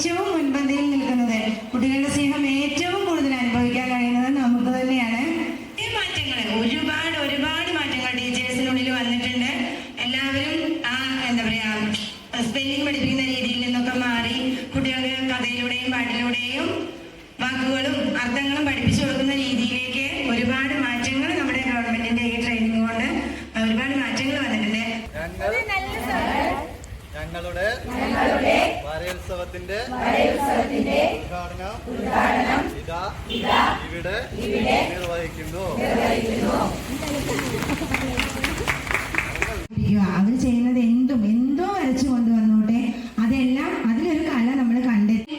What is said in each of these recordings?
ഏറ്റവും മുൻപന്തിയിൽ നിൽക്കുന്നത്, കുട്ടികളുടെ സ്നേഹം ഏറ്റവും കൂടുതൽ അനുഭവിക്കാൻ കഴിയുന്നത് നമുക്ക് തന്നെയാണ്. ഈ മാറ്റങ്ങൾ ഒരുപാട് മാറ്റങ്ങൾ ടീച്ചേഴ്സിനുള്ളിൽ വന്നിട്ടുണ്ട്. എല്ലാവരും എന്താ പറയാ, സ്പെല്ലിംഗ് പഠിപ്പിക്കുന്ന രീതിയിൽ നിന്നൊക്കെ മാറി കുട്ടികൾക്ക് കഥയിലൂടെയും പാട്ടിലൂടെയും വാക്കുകളും അർത്ഥങ്ങളും പഠിപ്പിച്ചു കൊടുക്കുന്ന രീതിയിലേക്ക് ഒരുപാട് മാറ്റങ്ങൾ നമ്മുടെ ഗവൺമെന്റിന്റെ ഈ ട്രെയിനിങ് കൊണ്ട് ഒരുപാട് മാറ്റങ്ങൾ വന്നിട്ടുണ്ട്. ഞങ്ങളുടെ വാരയോത്സവത്തിന്റെ ഉദ്ഘാടനം ഇവിടെ നിർവഹിക്കുന്നു. അവർ ചെയ്യുന്നത് എന്തോ വരച്ചു കൊണ്ടുവന്നോട്ടെ, അതെല്ലാം അതിലൊരു കല നമ്മൾ കണ്ടെത്തി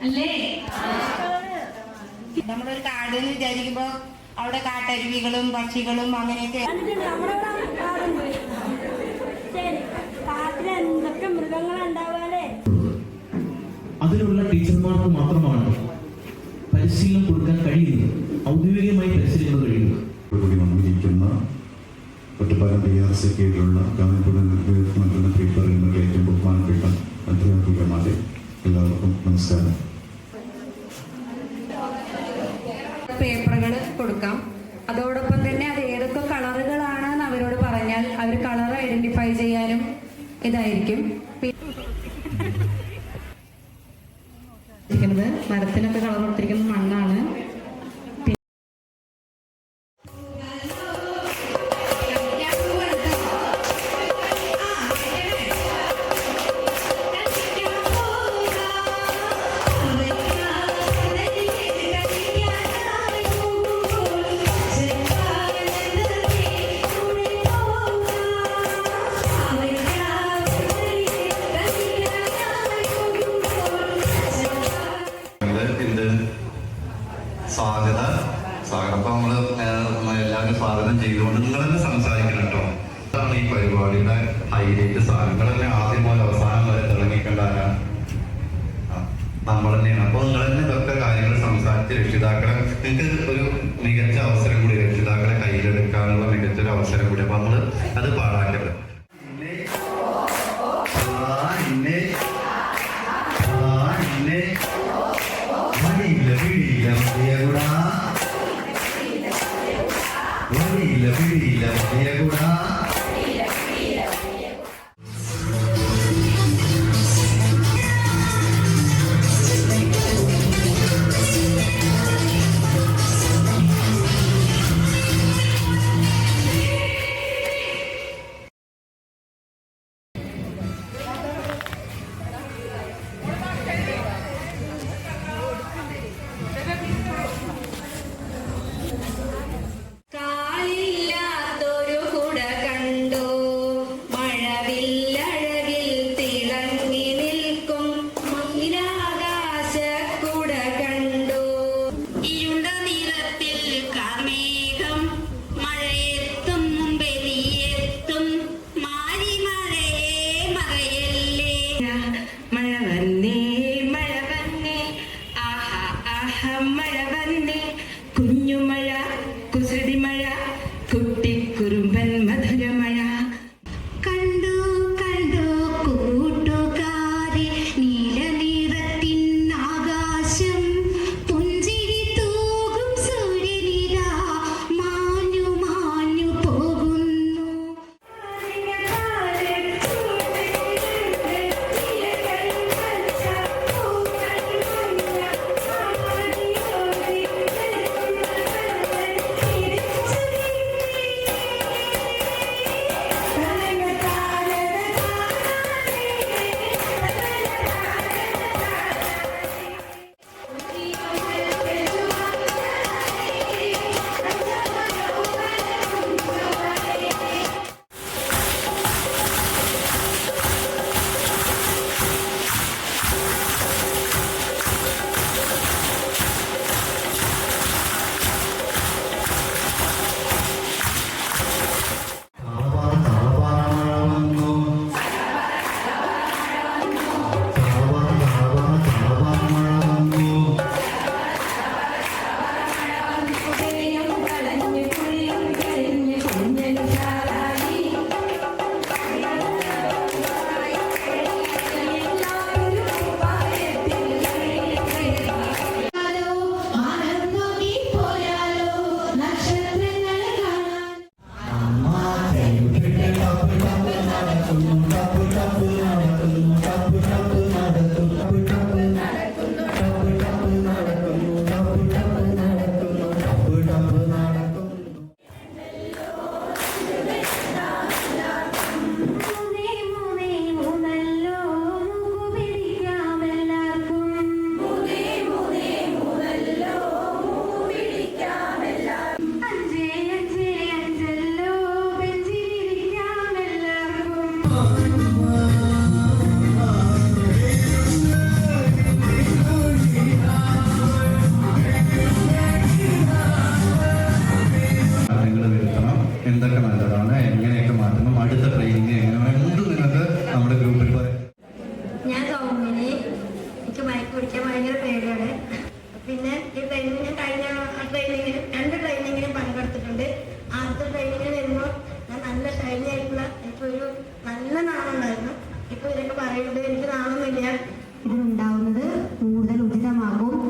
അല്ലേ. നമ്മളൊരു കാട് എന്ന് വിചാരിക്കുമ്പോ അവിടെ കാട്ടരുവികളും പക്ഷികളും അങ്ങനെയൊക്കെ അതിനുള്ള ടീച്ചർമാർക്ക് മാത്രമാണ് പരിശീലനം കൊടുക്കാൻ കഴിയുന്നത്, ഔദ്യോഗികമായി പരിശീലനം കഴിയുന്നത്. വന്നിരിക്കുന്ന ഒറ്റപ്പാലം PRC കീഴിലുള്ള നൽകുന്ന പേപ്പറുകളുടെ ഏറ്റവും ബഹുമാനപ്പെട്ട അധ്യാപികമാരെ എല്ലാവർക്കും നമസ്കാരം. പേപ്പറുകൾ കൊടുക്കാം. അതോടൊപ്പം തന്നെ അത് ഏതൊക്കെ കളറുകളാണെന്ന് അവരോട് പറഞ്ഞാൽ അവർ കളർ ഐഡന്റിഫൈ ചെയ്യാനും ഇതായിരിക്കും. മരത്തിനൊക്കെ കളർ കൊടുത്തിരിക്കുന്നത് മണ്ണാണ്. സ്വാഗതം അപ്പൊ നമ്മള് എല്ലാവരും സ്വാഗതം ചെയ്തുകൊണ്ട് നിങ്ങൾ തന്നെ സംസാരിക്കണം കേട്ടോ. അതാണ് ഈ പരിപാടിയുടെ ഹൈലൈറ്റ്. സാധനങ്ങൾ തന്നെ ആദ്യം മുതൽ അവസാനം വരെ തിളങ്ങിക്കേണ്ട ആരാണ്? നമ്മൾ തന്നെയാണ്. അപ്പൊ നിങ്ങൾ തന്നെ ഇതൊക്കെ കാര്യങ്ങൾ സംസാരിച്ച് രക്ഷിതാക്കളെ, നിങ്ങൾക്ക് ഒരു മികച്ച അവസരം കൂടി, രക്ഷിതാക്കളെ കയ്യിലെടുക്കാനുള്ള മികച്ചൊരു അവസരം കൂടി. അപ്പൊ നമ്മള് അത് പാഴാക്കരുത്. പിടിയില്ല എനിക്ക് നാളൊന്നുമില്ല. ഇതിലുണ്ടാവുന്നത് കൂടുതൽ ഉചിതമാകും.